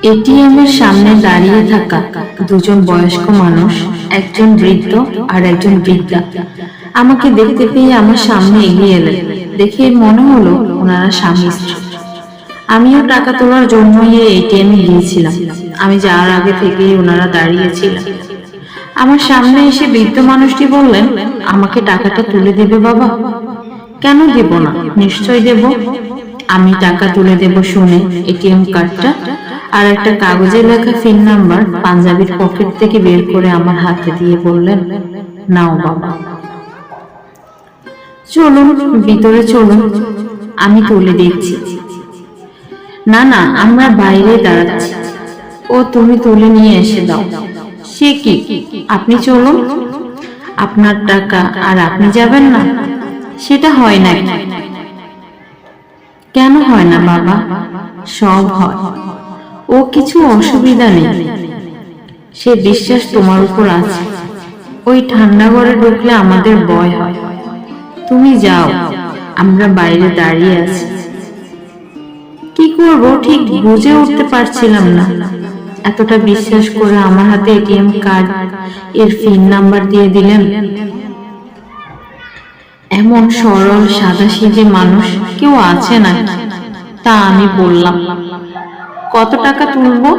ATM এর সামনে দাঁড়িয়ে থাকা দুজন বয়স্ক মানুষ, একজন বৃদ্ধ আর একজন বৃদ্ধা, আমাকে দেখতে পেয়ে আমার সামনে এগিয়ে এলেন। দেখে মনে হলো ওনারা স্বামী স্ত্রী। আমিও টাকা তোলার জন্যই এই এটিএম এ গিয়েছিলাম। আমি যাওয়ার আগে থেকেই ওনারা দাঁড়িয়েছিলেন। আমার সামনে এসে বৃদ্ধ মানুষটি বললেন, আমাকে টাকাটা তুলে দেবে বাবা? কেন দেব না, নিশ্চয় দেব। আমি টাকা তুলে দেব শুনে এটিএম কার্ডটা আর একটা কাগজে লেখা পিন নাম্বার পাঞ্জাবির পকেট থেকে বের করে আমার হাতে দিয়ে বললেন, নাও বাবা। চলুন ভিতরে চলুন, আমি তুলে দিচ্ছি। না না, আমরা বাইরে দাঁড়াচ্ছি। ও তুমি তুলে নিয়ে এসে দাও। সে কি, আপনি চলুন, আপনার টাকা আর আপনি যাবেন না? সেটা হয় না। কেন হয় না বাবা? সব হয়। ও কিছু অসুবিধা নেই, সে বিশ্বাস তোমার উপর আছে। ওই ঠান্ডা ঘরে ঢুকলে আমাদের ভয় হয়। তুমি যাও, আমরা বাইরে দাঁড়িয়ে আছি। কি করব ঠিক বুঝে উঠতে পারছিলাম না। এতটা বিশ্বাস করে আমার হাতে এটিএম কার্ড এর পিন নাম্বার দিয়ে দিলেন। এমন সরল সাদাসিধে মানুষ কেউ আছে না? তা আমি বললাম, কত টাকা তুলবো?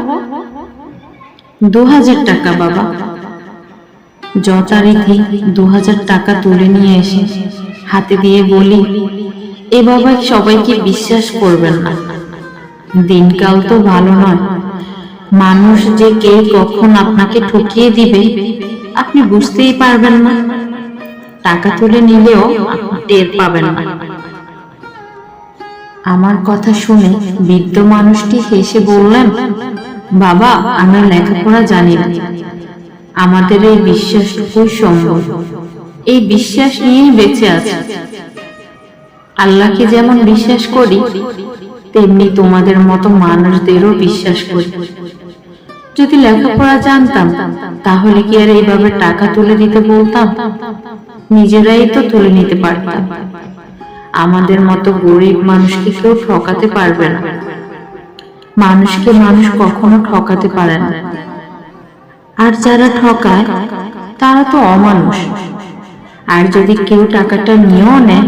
2000 টাকা বাবা। যথারীতি 2000 টাকা তুলে নিয়ে এসে হাতে দিয়ে বলি, এ বাবা সবাইকে বিশ্বাস করবেন না, দিনকাল তো ভালো নয়। মানুষ যে কে কখন আপনাকে ঠকিয়ে দিবে আপনি বুঝতেই পারবেন না। টাকা তুলে নিলেও আপনি টের পাবেন না। আমার কথা শুনে বৃদ্ধ মানুষটি হেসে বললেন, বাবা আমরা লেখাপড়া জানি না, আমাদের এই বিশ্বাসটুকুই সম্ভব। এই বিশ্বাস নিয়েই বেঁচে আছে। আল্লাহকে যেমন বিশ্বাস করি তেমনি তোমাদের মতো মানুষদেরও বিশ্বাস করি। যদি লেখাপড়া জানতাম তাহলে কি আর এইভাবে টাকা তুলে দিতে বলতাম? নিজেরাই তো তুলে নিতে পারতাম। আমাদের মতো গরিব মানুষকে কেউ ঠকাতে পারবে না। মানুষকে মানুষ কখনো ঠকাতে পারে না। আর যারা ঠকায় তারা তো অমানুষ। আর যদি কেউ টাকাটা নিয়েও নেয়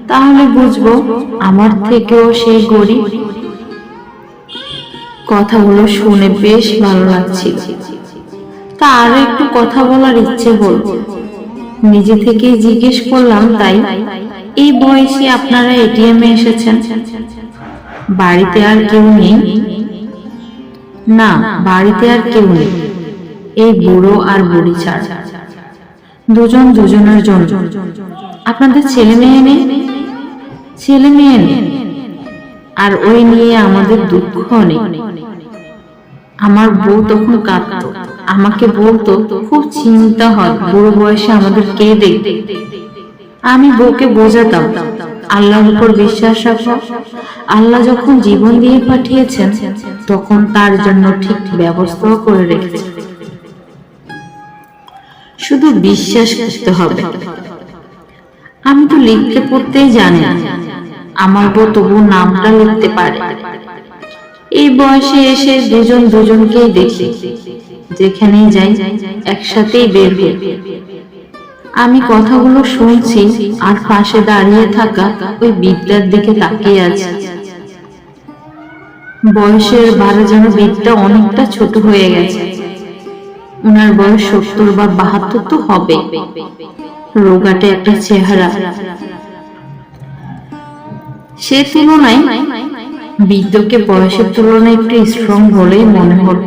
তাহলে বুঝবো আমার থেকেও সে গরিব। কথাগুলো শুনে বেশ ভালো লাগছিল। তা আরো একটু কথা বলার ইচ্ছে হল। নিজে থেকে জিজ্ঞেস করলাম, তাই এই বয়সে আপনারা এটিএম এ এসেছেন? বাড়িতে আর কেউ নেই? না, বাড়িতে আর কেউ নেই, এই বুড়ো আর বুড়ি ছাড়া। দুজন দুজনের জন্য। আপনাদের ছেলে মেয়ে নেই? ছেলে মেয়ে নেই, আর ওই নিয়ে আমাদের দুঃখ নেই। আমার বউ তখন কাঁদতো, আমাকে বলতো খুব চিন্তা হয় বুড়ো বয়সে আমাদের কে দেখবে। আমি বউকে বোঝাতাম, আল্লাহর উপর বিশ্বাস রাখো, আল্লাহ যখন জীবন দিয়ে পাঠিয়েছেন তখন তার জন্য ঠিক ব্যবস্থাও করে রেখেছে, শুধু বিশ্বাস করতে হবে। আমি তো লিখতে পড়তেই জানি না, আমার বউ তবু নামটা লিখতে পারে। এই বয়সে এসে দুজন দুজনকেই দেখি, যেখানেই যাই একসাথেই বের হই। আমি কথাগুলো শুনছি আর পাশে দাঁড়িয়ে থাকা ওই বিদ্যার দিকে তাকিয়ে আছি। বয়সের ভারে যেন বিদ্যা অনেকটা ছোট হয়ে গেছে। ওনার বয়স 70 বা 72 তো হবে। রোগাটে একটা চেহারা। সে তুলনায় বৃদ্ধকে বয়সের তুলনায় একটু স্ট্রং বলেই মনে হল।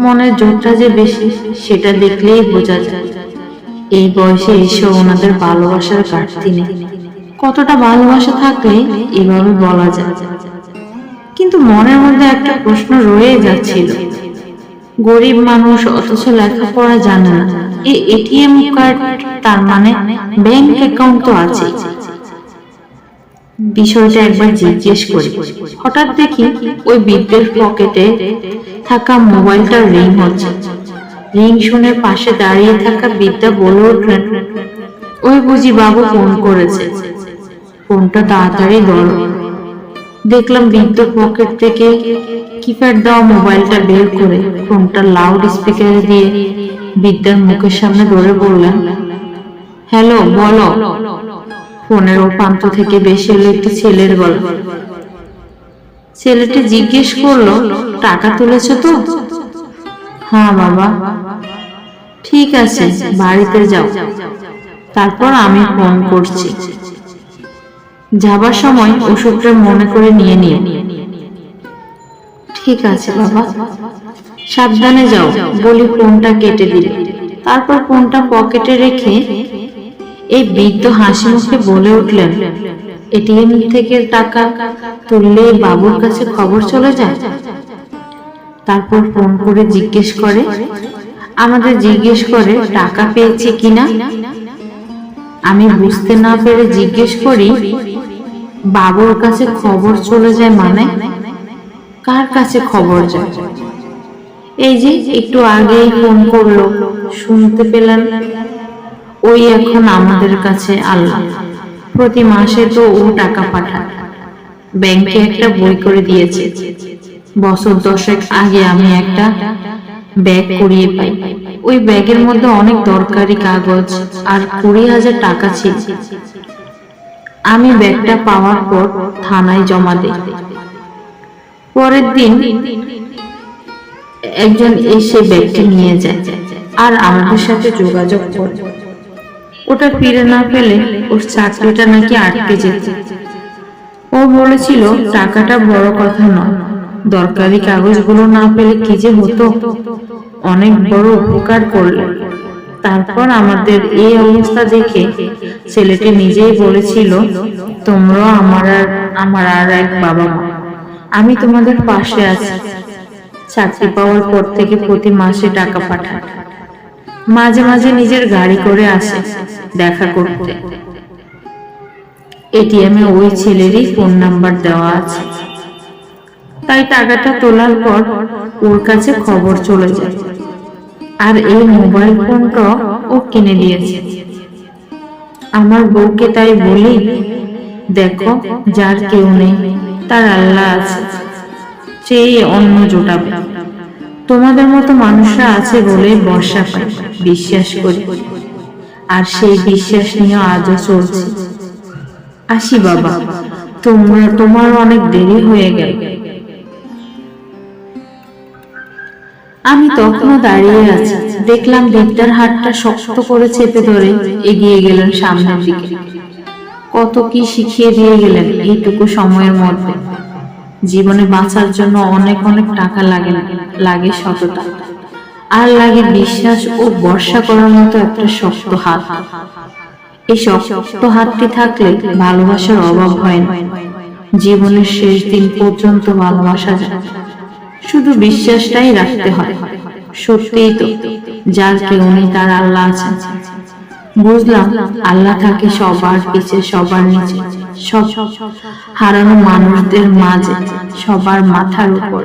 মনের জোরটা যে বেশি সেটা দেখলেই বোঝা যায়। এই বয়সে এসে ওনাদের ভালোবাসার ঘাটতি নেই। কতটা ভালোবাসা থাকলে এভাবে বলা যায়। কিন্তু মনের মধ্যে একটা প্রশ্ন রয়ে যাচ্ছিল, গরিব মানুষ অথচ লেখাপড়া জানে না, এই এটিএম কার্ড তার মানে ব্যাংক অ্যাকাউন্ট তো আছে। বিষয়টা একবার জিজ্ঞেস করি। হঠাৎ দেখি ওই বৃদ্ধের পকেটে থাকা মোবাইলটা রিং হচ্ছে। রিং শুনে পাশে দাঁড়িয়ে থাকা বৃদ্ধা বলে উঠলেন, ওই বুঝি বাবু ফোন করেছে, ফোনটা তাড়াতাড়ি ধরো। দেখলাম বৃদ্ধ পকেট থেকে কিপ্যাড দেওয়া মোবাইলটা বের করে ফোনটা লাউড স্পিকারে দিয়ে বিদ্যার মুখের সামনে ধরে বললেন, হ্যালো বলো। ফোনের ও প্রান্ত থেকে বেশি হলো একটি ছেলের গল্প। ছেলেটি জিজ্ঞেস করলো, টাকা তুলেছ তো? হ্যাঁ বাবা। ঠিক আছে, বাড়িতে যাও, তারপর আমি ফোন করছি। যাবার সময় ওষুধটা মনে করে নিয়ে নিও। ঠিক আছে বাবা, সাবধানে যাও বলি ফোনটা কেটে দিলে। তারপর ফোনটা পকেটে রেখে এই বৃদ্ধ হাসি মুখে বলে উঠলেন, এটিএম থেকে টাকা তুললে বাবুর কাছে খবর চলে যায়। তারপর ফোন করে জিজ্ঞেস করে, আমাদের জিজ্ঞেস করে টাকা পেয়েছে কিনা। আমি বুঝতে না পেরে জিজ্ঞেস করি, বাবুর কাছে খবর চলে যায় মানে? কার কাছে খবর যায়? এই যে একটু আগেই ফোন করলো, শুনতে পেলেন? ওই এখন আমাদের কাছে আল্লাহ। প্রতি মাসে তো ও টাকা পাঠায়। ব্যাংকে একটা বই করে দিয়েছে। বছর 10 আগে আমি একটা ব্যাগ কুড়িয়ে পাই। ওই ব্যাগের মধ্যে অনেক দরকারি কাগজ আর 20,000 টাকা ছিল। আমি ব্যাগটা পাওয়ার পর থানায় জমা দিই। পরের দিন একজন এসে ব্যাগটি নিয়ে যায় আর আমাদের সাথে যোগাযোগ করে। ওটা ফিরে না পেলে ওর চাকরিটা নাকি আটকে যেত। ও বলেছিল টাকাটা বড় কথা নয়, দরকারি কাগজগুলো না পেলে কি যে হতো। অনেক বড় উপকার করলে। তারপর আমাদের এই অবস্থা দেখে ছেলেটি নিজেই বলেছিল, তোমরা আমার আর এক বাবা মা, আমি তোমাদের পাশে আছি। চাকরি পাওয়ার পর থেকে প্রতি মাসে টাকা পাঠায়। মাঝে মাঝে নিজের গাড়ি করে আসে দেখা করতে। এটিএমে ওই ছেলেরই ফোন নাম্বার দেওয়া আছে, তাই টাকাটা তোলার পর ওর কাছে খবর চলে যায়। আর এই মোবাইল ফোনটা ও কিনে দিয়েছে। আমার বউকে তাই বলি, দেখো যার কেউ নেই তার আল্লাহ আছে, সেই অন্ন জোটাবে। তোমাদের মতো মানুষরা আছে বলে বর্ষা পায়, বিশ্বাস করি। আর সেই বিশ্বাস নিয়ে আজও চলছে। আসি বাবা, তোমার অনেক দেরি হয়ে গেল। আমি তখনও দাঁড়িয়ে আছি। দেখলাম বিদ্যার হাতটা শক্ত করে চেপে ধরে এগিয়ে গেলেন সামনের দিকে। কত কি শিখিয়ে দিয়ে গেলেন এইটুকু সময়ের মধ্যে। জীবনে বাঁচার জন্য অনেক অনেক টাকা লাগে সততা, আর লাগে বিশ্বাস ও ভরসা করার মতো একটা শক্ত হাত। এই শক্ত হাতটি থাকলে ভালোবাসার অভাব হয় না। জীবনের শেষ দিন পর্যন্ত ভালোবাসা যায়, শুধু বিশ্বাসটাই রাখতে হয়। সত্যিই তো, যার কেউ নেই তার আল্লাহ আছে। বুঝলাম আল্লাহ থাকে সবার পিছে, সবার নিচে, সব হারানো মানুষদের মাঝে, সবার মাথার উপর।